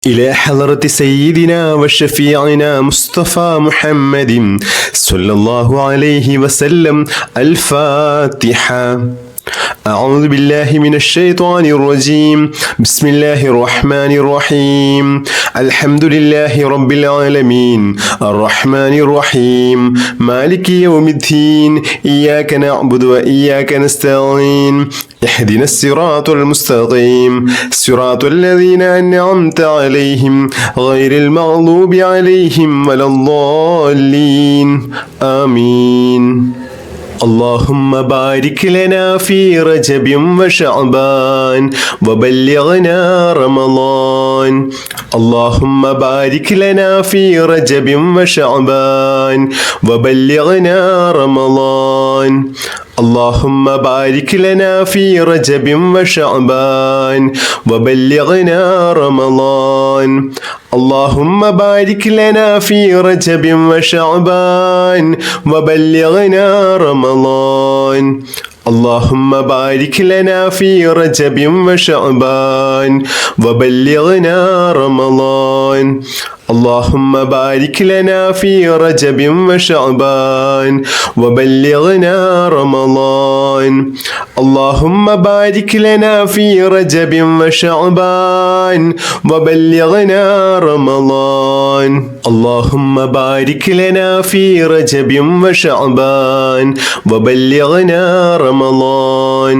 إلى حضرة سيدنا وشفيعنا مصطفى محمد صلى الله عليه وسلم. الفاتحة. أعوذ بالله من الشيطان الرجيم. بسم الله الرحمن الرحيم. الحمد لله رب العالمين الرحمن الرحيم مالك يوم الدين. إياك نعبد وإياك نستعين. اهدنا الصراط المستقيم صراط الذين أنعمت عليهم غير المغضوب عليهم ولا الضالين. آمين. اللهم بارك لنا في رجب وشعبان وبلغنا رمضان. اللهم بارك لنا في رجب وشعبان وبلغنا رمضان. اللهم بارك لنا في رجب وشعبان وبلغنا رمضان. اللهم بارك لنا في رجب وشعبان وبلغنا رمضان. اللهم بارك لنا في رجب وشعبان وبلغنا رمضان. اللهم بارك لنا في رجب وشعبان وبلغنا رمضان. اللهم بارك لنا في رجب وشعبان وبلغنا رمضان. اللهم بارك لنا في رجب وشعبان وبلغنا رمضان.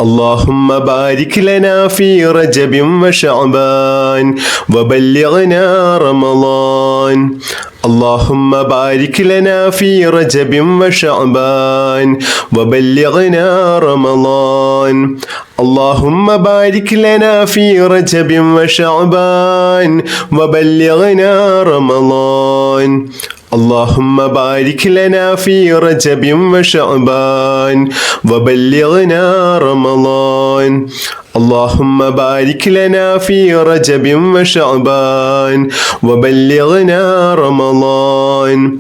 اللهم بارك لنا في رجب وشعبان وبلغنا رمضان. اللهم بارك لنا في رجب وشعبان وبلغنا رمضان. اللهم بارك لنا في رجب وشعبان وبلغنا رمضان. اللهم بارك لنا في رجب وشعبان وبلغنا رمضان. اللهم بارك لنا في رجب وشعبان وبلغنا رمضان.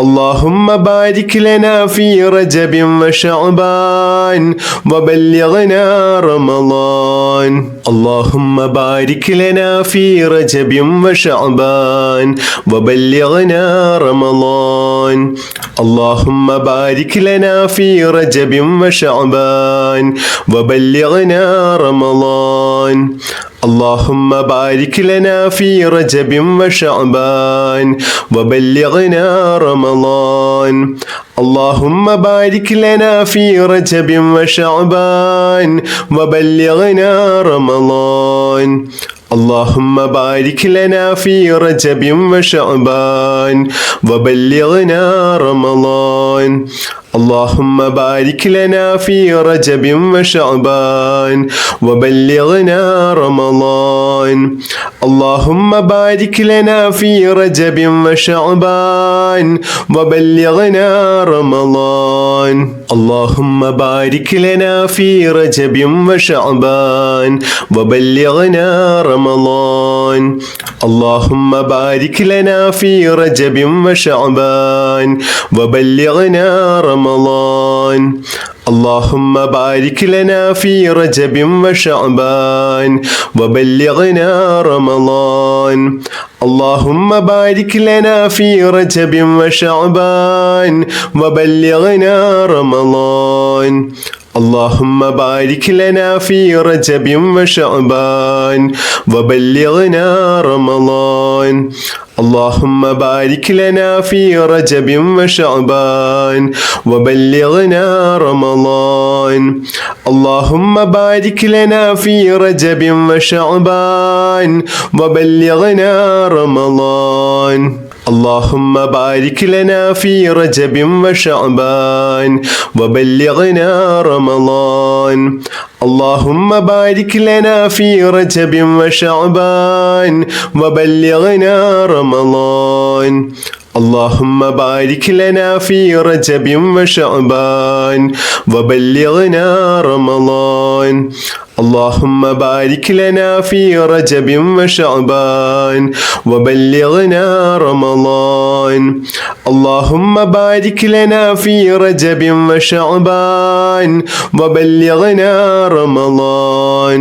اللهم بارك لنا في رجب وشعبان وبلغنا رمضان. اللهم بارك لنا في رجب وشعبان وبلغنا رمضان. اللهم بارك لنا في رجب وشعبان وبلغنا رمضان. اللهم بارك لنا في رجب وشعبان وبلغنا رمضان. اللهم بارك لنا في رجب وشعبان وبلغنا رمضان. اللهم بارك لنا في رجب وشعبان وبلغنا رمضان. اللهم بارك لنا في رجب وشعبان وبلغنا رمضان. اللهم بارك لنا في رجب وشعبان وبلغنا رمضان. اللهم بارك لنا في رجب وشعبان وبلغنا رمضان. اللهم بارك لنا في رجب وشعبان وبلغنا رمضان. اللهم بارك لنا في رجب وشعبان وبلغنا رمضان. اللهم بارك لنا في رجب وشعبان وبلغنا رمضان. اللهم بارك لنا في رجب وشعبان وبلغنا رمضان. اللهم بارك لنا في رجب وشعبان وبلغنا رمضان. اللهم بارك لنا في رجب وشعبان وبلغنا رمضان. اللهم بارك لنا في رجب وشعبان وبلغنا رمضان. اللهم بارك لنا في رجب وشعبان وبلغنا رمضان. اللهم بارك لنا في رجب وشعبان وبلغنا رمضان. اللهم بارك لنا في رجب وشعبان وبلغنا رمضان. اللهم بارك لنا في رجب وشعبان وبلغنا رمضان.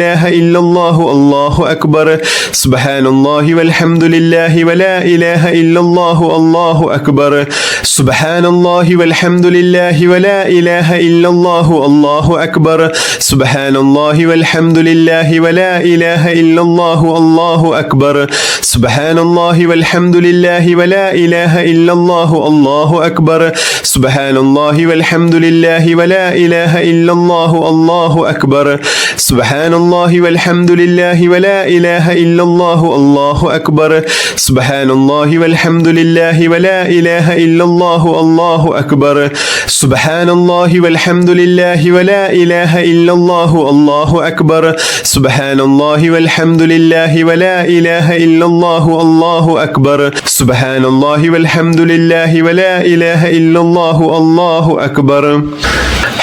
إله إلا الله الله أكبر سبحان الله والحمد لله ولا إله إلا الله الله أكبر سبحان الله والحمد لله ولا إله إلا الله الله أكبر سبحان الله والحمد لله ولا إله إلا الله الله أكبر سبحان الله والحمد لله ولا إله إلا الله الله أكبر سبحان الله والحمد لله ولا إله إلا الله الله أكبر سبحان الله والحمد لله ولا إله إلا الله الله أكبر سبحان الله والحمد لله ولا إله إلا الله الله أكبر سبحان الله والحمد لله ولا إله إلا الله الله أكبر سبحان الله والحمد لله ولا إله إلا الله الله أكبر سبحان الله والحمد لله ولا إله إلا الله الله أكبر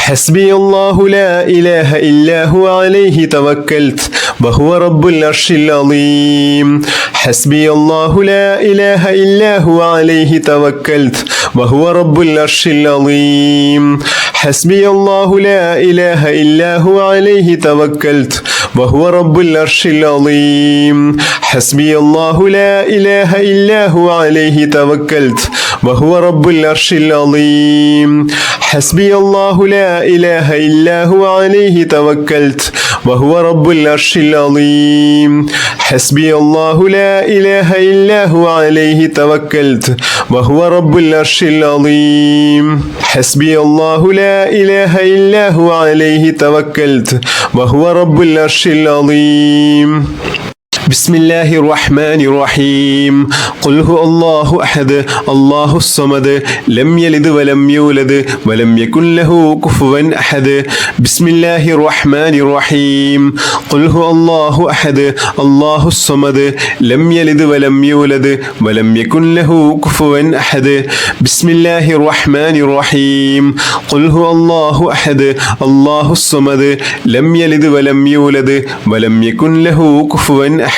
حسبي الله لا إله إلا هو عليه توكلت وهو رب العرش العظيم حسبي الله لا إله إلا هو عليه توكلت وهو رب العرش العظيم حسبي الله لا إله إلا هو عليه توكلت وهو رب العرش العظيم حسبي الله لا إله إلا هو عليه توكلت وهو رب العرش العظيم حسبي الله لا إله إلا هو عليه توكلت وهو رب العرش العظيم حسبي الله لا إله إلا هو عليه توكلت وهو رب العرش العظيم حسبي الله لا إله إلا هو عليه توكلت وهو رب العرش العظيم بسم الله الرحمن الرحيم قل هو الله أحد الله الصمد لم يلد ولم يولد ولم يكن له كفوا أحد بسم الله الرحمن الرحيم قل هو الله أحد الله الصمد لم يلد ولم يولد ولم يكن له كفوا أحد بسم الله الرحمن الرحيم قل هو الله أحد الله الصمد لم يلد ولم يولد ولم يكن له كفوا أحد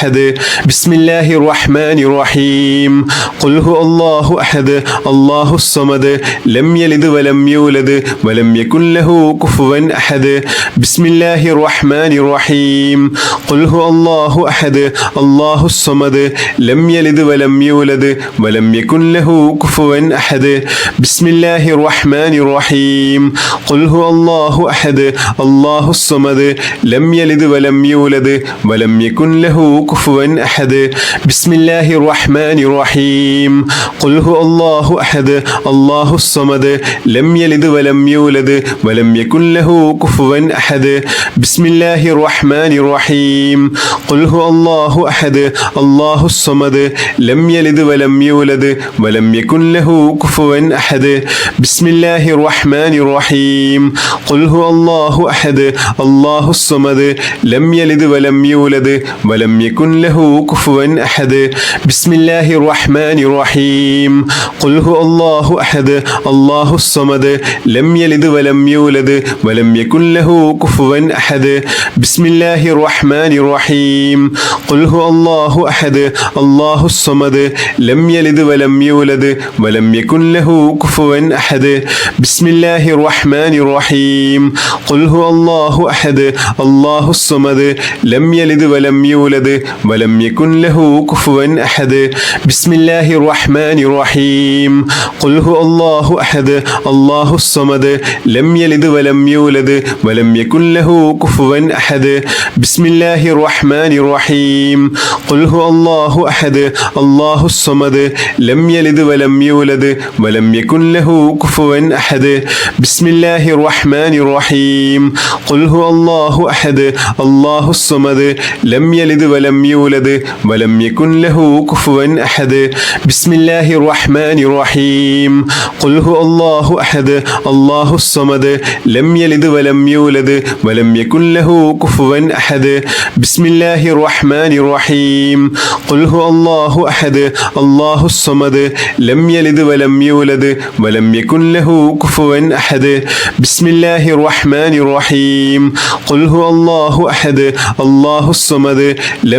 بسم الله الرحمن الرحيم قل هو الله أحد الله الصمد لم يلد ولم يولد ولم يكن له كفوا أحد بسم الله الرحمن الرحيم قل هو الله أحد الله الصمد لم يلد ولم يولد ولم يكن له كفوا أحد بسم الله الرحمن الرحيم قل هو الله أحد الله الصمد لم يلد ولم يولد ولم يكن له كفوا أحد بسم الله الرحمن الرحيم قل هو الله أحد الله الصمد لم يلد ولم يولد ولم يكن له كفوا أحد بسم الله الرحمن الرحيم قل هو الله أحد الله الصمد لم يلد ولم يولد ولم يكن له كفوا أحد بسم الله الرحمن الرحيم قل هو الله أحد الله الصمد لم يلد ولم يولد ولم يكن له كفوا أحد بسم الله الرحمن الرحيم قل هو الله أحد الله الصمد لم يلد ولم يولد ولم يكن له كفوا أحد بسم الله الرحمن الرحيم قل هو الله أحد الله الصمد لم يلد ولم يولد ولم يكن له كفوا أحد بسم الله الرحمن الرحيم قل هو الله أحد الله الصمد لم يلد ولم يولد ولم يكن له كفوا أحد بسم الله الرحمن الرحيم قل هو الله أحد الله الصمد لم يلد ولم يولد ولم يكن له كفوا أحد بسم الله الرحمن الرحيم قل هو الله أحد الله الصمد لم يلد ولم يولد ولم يكن له كفوا أحد بسم الله الرحمن الرحيم قل هو الله أحد الله الصمد لم يلد ولم يولد ولم يكن له كفوا أحد بسم الله الرحمن الرحيم قل هو الله أحد الله الصمد لم يلد ولم يولد ولم يكن له كفوا أحد بسم الله الرحمن الرحيم قل هو الله أحد الله الصمد لم يلد ولم يولد ولم يكن له كفوا أحد بسم الله الرحمن الرحيم قل هو الله أحد الله الصمد لم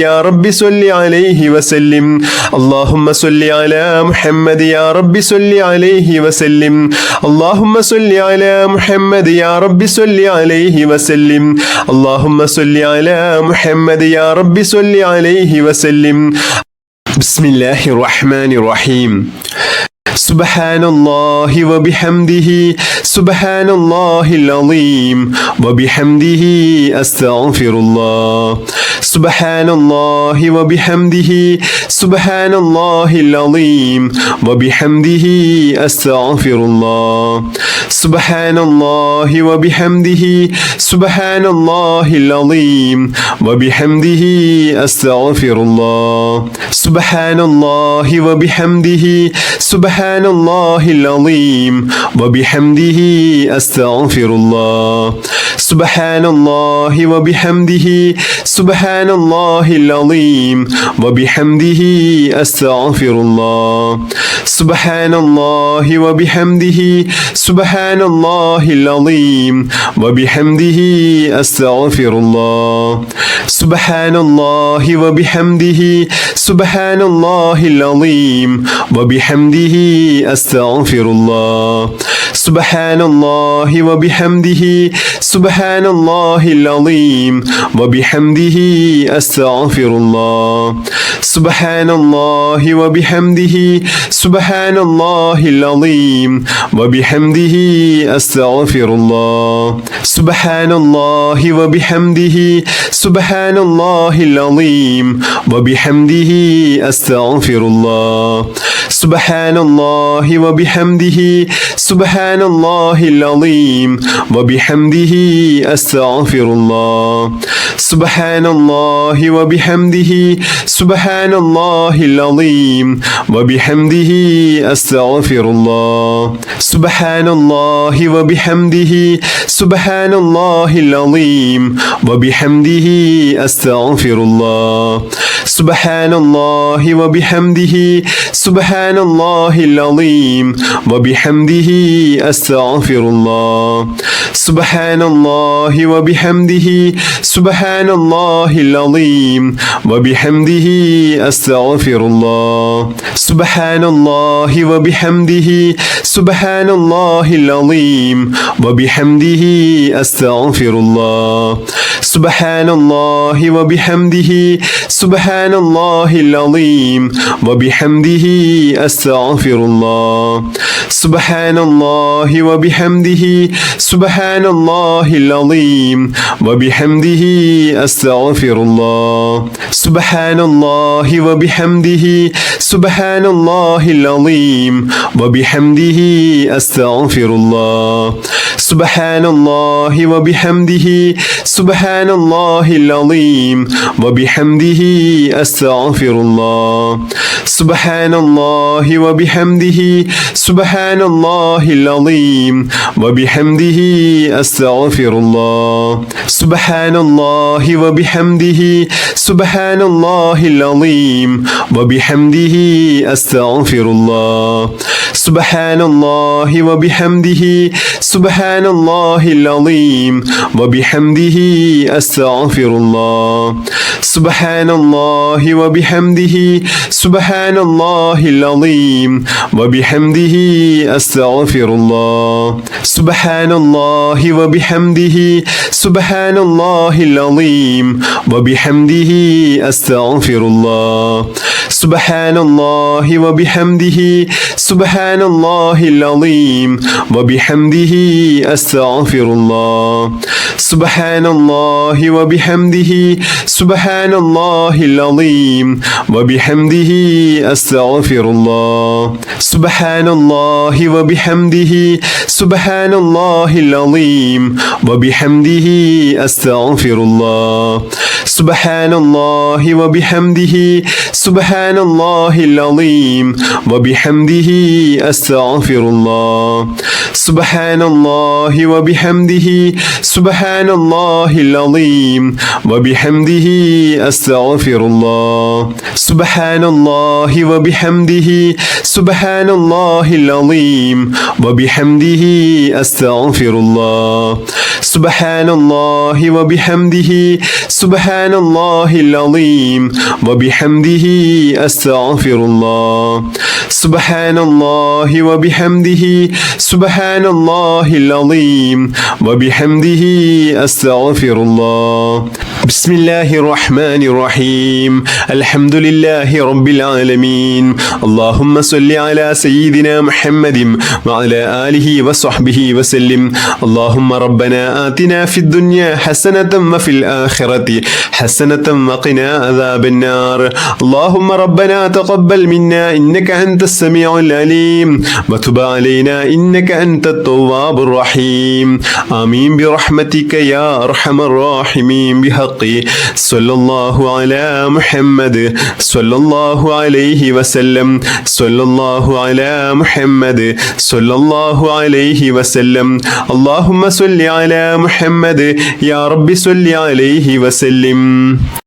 يا رب صل عليه وسلم اللهم صل على محمد يا رب صل عليه وسلم اللهم صل على محمد يا رب صل عليه وسلم اللهم صل على محمد يا رب صل عليه وسلم بسم الله الرحمن الرحيم سبحان الله وبحمده سبحان الله العظيم وبحمده أستغفر الله سبحان الله وبحمده سبحان الله العظيم وبحمده أستغفر الله سبحان الله وبحمده سبحان الله العظيم وبحمده أستغفر الله سبحان الله وبحمده سبحان الله العظيم وبحمده أستغفر الله سبحان الله وبحمده سبحان الله العظيم وبحمده أستغفر الله سبحان الله وبحمده سبحان الله العظيم وبحمده أستغفر الله سبحان الله وبحمده سبحان الله العظيم وبحمده أستغفر الله سبحان الله وبحمده سبحان الله العظيم وبحمده أستغفر الله سبحان الله وبحمده سبحان الله العظيم وبحمده أستغفر الله سبحان الله وبحمده سبحان الله العظيم وبحمده أستغفر الله سبحان الله وبحمده سبحان الله العظيم وبحمده أستغفر الله سبحان الله وبحمده سبحان الله العظيم وبحمده أستغفر الله سبحان الله وبحمده سبحان الله العظيم وبحمده أستغفر الله سبحان الله وبحمده سبحان الله العظيم وبحمده أستغفر الله سبحان الله وبحمده سبحان الله العظيم وبحمده أستغفر الله سبحان الله وبحمده سبحان الله العظيم وبحمده أستغفر الله سبحان الله وبحمده سبحان الله العظيم وبحمده أستغفر الله سبحان الله وبحمده سبحان الله العظيم وبحمده أستغفر الله سبحان الله وبحمده سبحان الله العظيم وبحمده أستغفر الله سبحان الله وبحمده سبحان الله العظيم وبحمده أستغفر الله سبحان الله وبحمده سبحان الله العظيم وبحمده أستغفر الله سبحان الله وبحمده سبحان الله العظيم وبحمده أستغفر الله سبحان الله وبحمده سبحان الله العظيم وبحمده أستغفر الله سبحان الله وبحمده سبحان الله العظيم وبحمده أستغفر الله سبحان الله وبحمده سبحان الله العظيم وبحمده أستغفر الله سبحان الله وبحمده سبحان الله العظيم وبحمده أستغفر الله سبحان الله وبحمده سبحان الله العظيم وبحمده أستغفر الله سبحان الله وبحمده سبحان الله العظيم وبحمده أستغفر الله سبحان الله وبحمده سبحان الله العظيم وبحمده أستغفر الله سبحان الله وبحمده سبحان الله العظيم وبحمده أستغفر الله سبحان الله وبحمده سبحان الله العظيم وبحمده أستغفر الله سبحان الله وبحمده سبحان سبحان الله العظيم وبحمده أستغفر الله سبحان الله وبحمده سبحان الله العظيم وبحمده أستغفر الله بسم الله الرحمن الرحيم الحمد لله رب العالمين اللهم صل على سيدنا محمد وعلى آله وصحبه وسلم اللهم ربنا آتنا في الدنيا حسنة وفي الآخرة حسنة وقنا عذاب النار اللهم ربنا تقبل منا إنك أنت السميع العليم وتب علينا إنك أنت التواب الرحيم آمين برحمتك يا أرحم الراحمين بحق صلى الله على محمد صلى الله عليه وسلم صلى الله على محمد صلى الله عليه وسلم اللهم صل على محمد يا رب صل عليه وسلم